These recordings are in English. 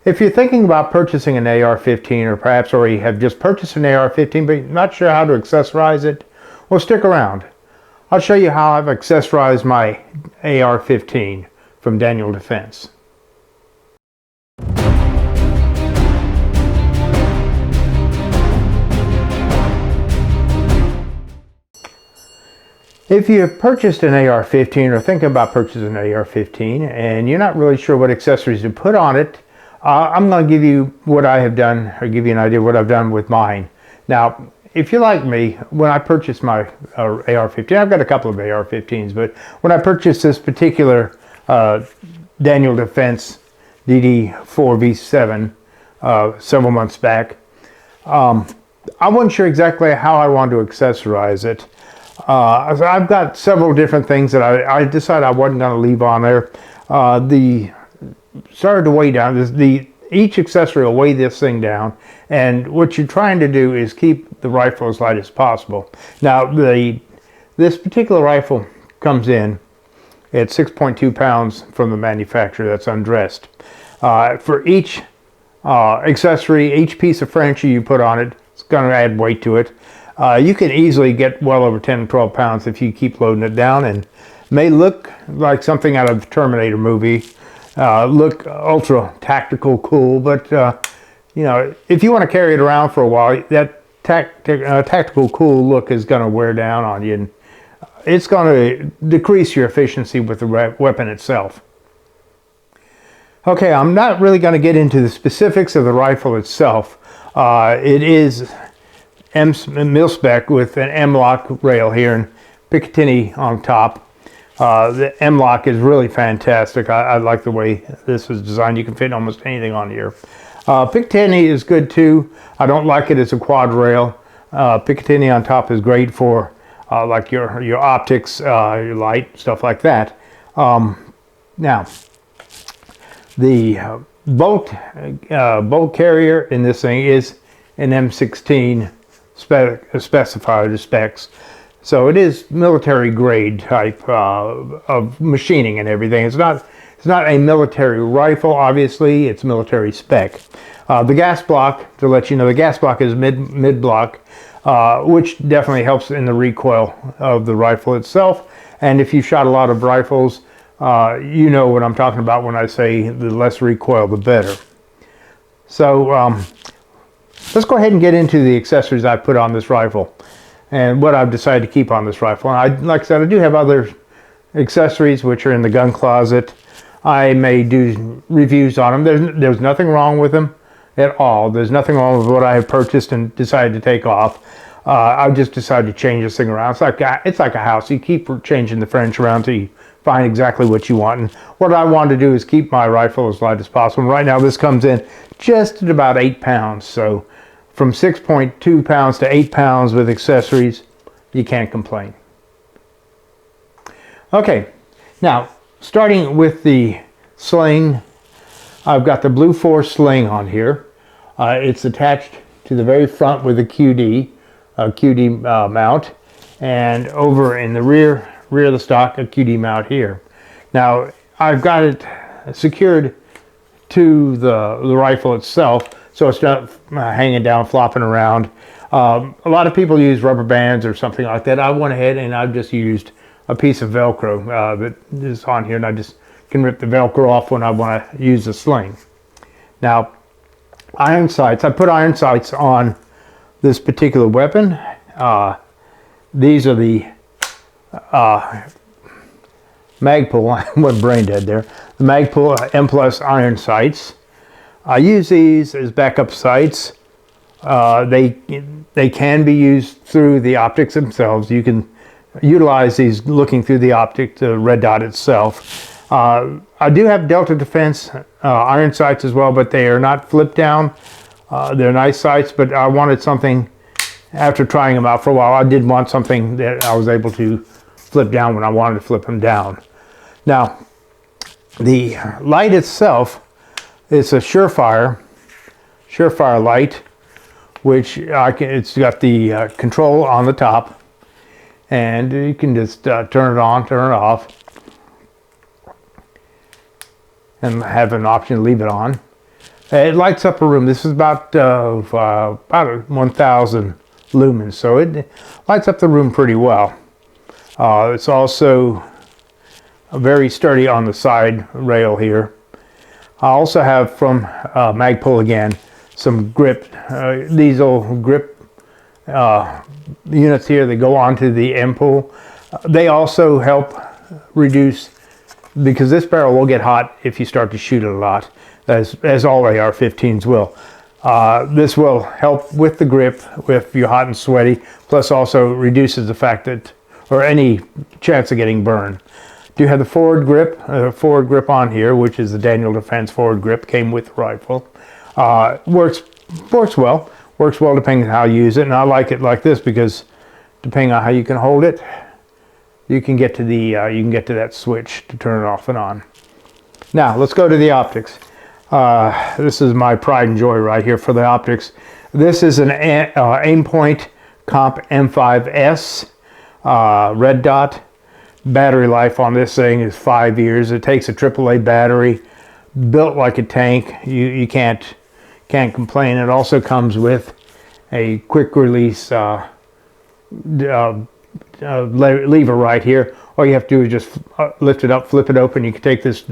If you're thinking about purchasing an AR-15, or perhaps already have just purchased an AR-15 but not sure how to accessorize it, well, stick around. I'll show you how I've accessorized my AR-15 from Daniel Defense. If you've purchased an AR-15 or thinking about purchasing an AR-15 and you're not really sure what accessories to put on it, I'm going to give you what I have done, or give you an idea of what I've done with mine. Now, if you're like me, when I purchased my AR-15, I've got a couple of AR-15s, but when I purchased this particular Daniel Defense DD4V7 several months back, I wasn't sure exactly how I wanted to accessorize it. So I've got several different things that I decided I wasn't going to leave on there. Started to weigh down. Each accessory will weigh this thing down, and what you're trying to do is keep the rifle as light as possible. Now, this particular rifle comes in at 6.2 pounds from the manufacturer. That's undressed. For each accessory, each piece of furniture you put on it, it's going to add weight to it. You can easily get well over 10 or 12 pounds if you keep loading it down, and may look like something out of the Terminator movie, look ultra tactical cool, but you know, if you want to carry it around for a while, that tactical cool look is going to wear down on you, and it's going to decrease your efficiency with the weapon itself. Okay, I'm not really going to get into the specifics of the rifle itself. It is mil-spec with an M-LOK rail here and Picatinny on top. The M-LOK is really fantastic. I like the way this was designed. You can fit almost anything on here. Picatinny is good too. I don't like it as a quad rail. Picatinny on top is great for like your optics, your light, stuff like that. Now, the bolt carrier in this thing is an M16 specified specs, so it is military grade type of machining and everything. It's not a military rifle, obviously. It's military spec. The gas block, to let you know, the gas block is mid block, which definitely helps in the recoil of the rifle itself. And if you've shot a lot of rifles, you know what I'm talking about when I say the less recoil, the better. So let's go ahead and get into the accessories I put on this rifle and what I've decided to keep on this rifle. And like I said, I do have other accessories which are in the gun closet. I may do reviews on them. There's nothing wrong with them at all. There's nothing wrong with what I have purchased and decided to take off. I've just decided to change this thing around. It's like a house. You keep changing the furniture around until you find exactly what you want. And what I want to do is keep my rifle as light as possible. And right now this comes in just at about 8 pounds. So from 6.2 pounds to 8 pounds with accessories, you can't complain. Okay, now starting with the sling, I've got the Blue Force sling on here. It's attached to the very front with a QD mount, and over in the rear of the stock, a QD mount here. Now I've got it secured to the rifle itself, so it's not hanging down, flopping around. A lot of people use rubber bands or something like that. I went ahead and I've just used a piece of Velcro that is on here, and I just can rip the Velcro off when I want to use the sling. Now, iron sights. I put iron sights on this particular weapon. These are the Magpul. I went brain dead there. The Magpul M Plus iron sights. I use these as backup sights. They can be used through the optics themselves. You can utilize these looking through the optic, the red dot itself. I do have Delta Defense iron sights as well, but they are not flip down. They're nice sights, but I wanted something, after trying them out for a while, I did want something that I was able to flip down when I wanted to flip them down. Now, the light itself, it's a Surefire light, which it's got the control on the top, and you can just turn it on, turn it off, and have an option to leave it on. It lights up a room. This is about 1,000 lumens, so it lights up the room pretty well. It's also very sturdy on the side rail here. I also have from Magpul again some grip, diesel grip units here that go onto the M-Pool. They also help reduce, because this barrel will get hot if you start to shoot it a lot, as all AR-15s will. This will help with the grip if you're hot and sweaty, plus also reduces the fact that, or any chance of getting burned. Do have the forward grip on here, which is the Daniel Defense forward grip, came with the rifle. Works well depending on how you use it, and I like it like this because depending on how you can hold it, you can get to that switch to turn it off and on. Now let's go to the optics. This is my pride and joy right here for the optics. This is an Aimpoint Comp M5S red dot. Battery life on this thing is 5 years. It takes a AAA battery, built like a tank. You can't complain. It also comes with a quick release lever right here. All you have to do is just lift it up, flip it open. You can take this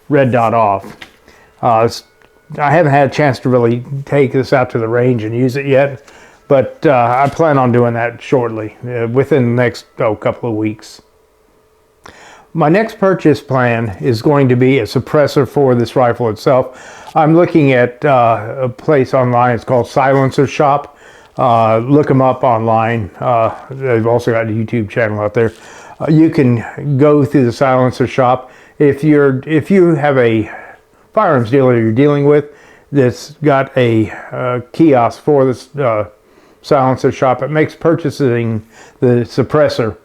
red dot off. I haven't had a chance to really take this out to the range and use it yet, but I plan on doing that shortly, within the next couple of weeks. My next purchase plan is going to be a suppressor for this rifle itself. I'm looking at a place online. It's called Silencer Shop. Look them up online. They've also got a YouTube channel out there. You can go through the Silencer Shop. If you have a firearms dealer you're dealing with that's got a kiosk for this Silencer Shop, it makes purchasing the suppressor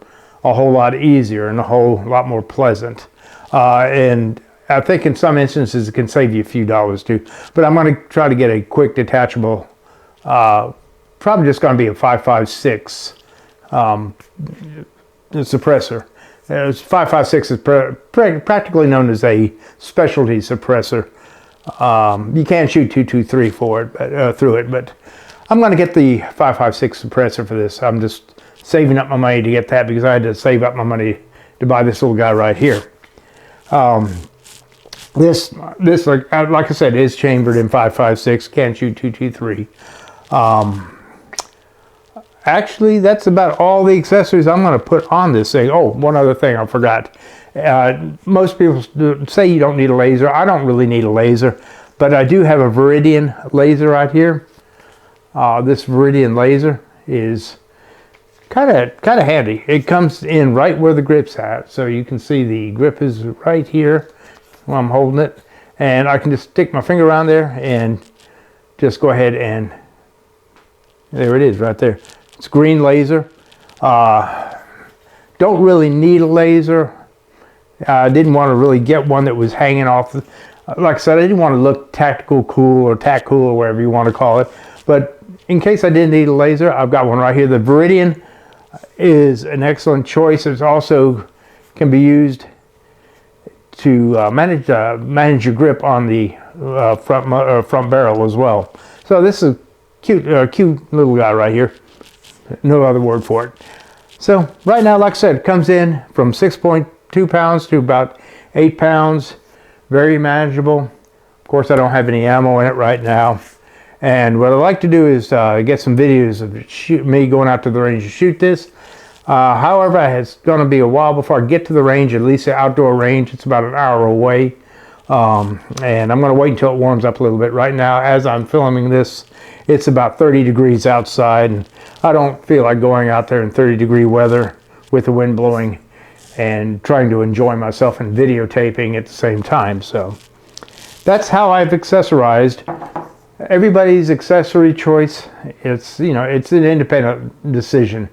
a whole lot easier and a whole lot more pleasant. And I think in some instances it can save you a few dollars too. But I'm going to try to get a quick detachable, probably just going to be a 5.56 suppressor. 5.56 is practically known as a specialty suppressor. You can shoot .223 for it, through it, but I'm going to get the 5.56 suppressor for this. I'm just saving up my money to get that because I had to save up my money to buy this little guy right here. This like I said, is chambered in 5.56. Can shoot .223. Actually, that's about all the accessories I'm going to put on this thing. Oh, one other thing I forgot. Most people say you don't need a laser. I don't really need a laser, but I do have a Viridian laser right here. This Viridian laser is kind of handy. It comes in right where the grip's at, so you can see the grip is right here while I'm holding it, and I can just stick my finger around there and just go ahead and there it is right there. It's green laser. Don't really need a laser. I didn't want to really get one that was hanging off. Like I said, I didn't want to look tactical cool or tac cool or whatever you want to call it. But in case I didn't need a laser, I've got one right here. The Viridian is an excellent choice. It also can be used to manage your grip on the front barrel as well. So this is a cute little guy right here. No other word for it. So right now, like I said, it comes in from 6.2 pounds to about 8 pounds. Very manageable. Of course, I don't have any ammo in it right now. And what I like to do is get some videos of me going out to the range to shoot this. However, it's going to be a while before I get to the range, at least the outdoor range. It's about an hour away. And I'm going to wait until it warms up a little bit. Right now, as I'm filming this, it's about 30 degrees outside. And I don't feel like going out there in 30-degree weather with the wind blowing and trying to enjoy myself and videotaping at the same time. So that's how I've accessorized. Everybody's accessory choice, it's an independent decision.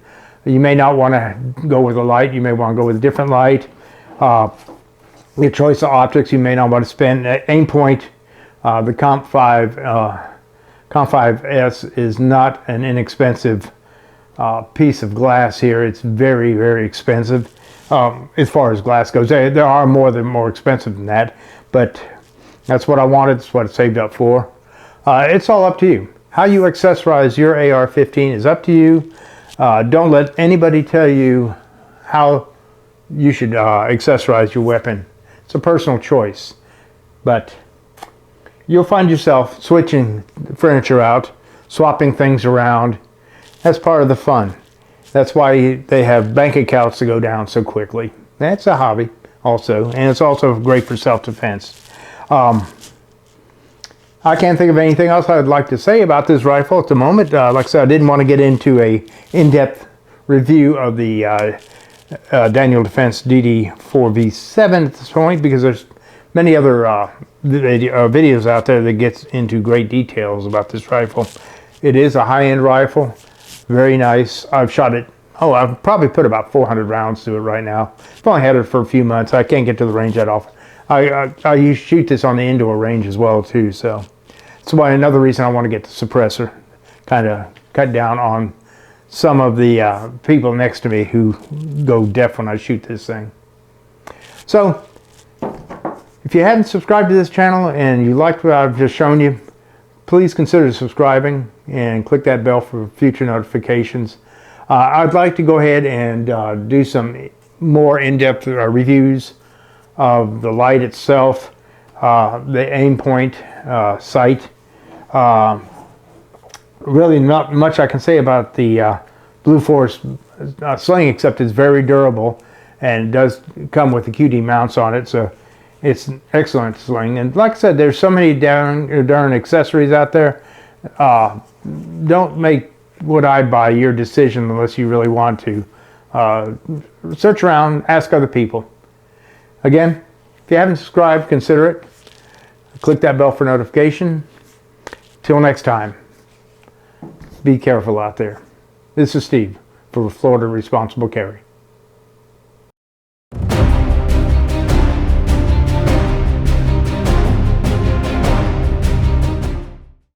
You may not want to go with a light. You may want to go with a different light. Your choice of optics, you may not want to spend. Aimpoint, the Comp 5S is not an inexpensive piece of glass here. It's very, very expensive as far as glass goes. There are more expensive than that, but That's what I wanted. That's what it saved up for. It's all up to you. How you accessorize your AR-15 is up to you. Don't let anybody tell you how you should accessorize your weapon. It's a personal choice. But you'll find yourself switching furniture out, swapping things around. That's part of the fun. That's why they have bank accounts to go down so quickly. That's a hobby also, and it's also great for self-defense. I can't think of anything else I'd like to say about this rifle at the moment. Like I said, I didn't want to get into a in-depth review of the Daniel Defense DD4V7 at this point, because there's many other videos out there that gets into great details about this rifle. It is a high-end rifle, very nice. I've shot it, I've probably put about 400 rounds to it right now. I've only had it for a few months. I can't get to the range that often. I shoot this on the indoor range as well too, so that's why another reason I want to get the suppressor, kind of cut down on some of the people next to me who go deaf when I shoot this thing. So if you haven't subscribed to this channel and you liked what I've just shown you, please consider subscribing and click that bell for future notifications. I'd like to go ahead and do some more in-depth reviews of the light itself, the aim point, sight. Really not much I can say about the Blue Force sling, except it's very durable and it does come with the QD mounts on it, so it's an excellent sling. And like I said, there's so many darn accessories out there. Don't make what I buy your decision unless you really want to. Search around, ask other people. Again, if you haven't subscribed, consider it. Click that bell for notification. Till next time, be careful out there. This is Steve for Florida Responsible Carry.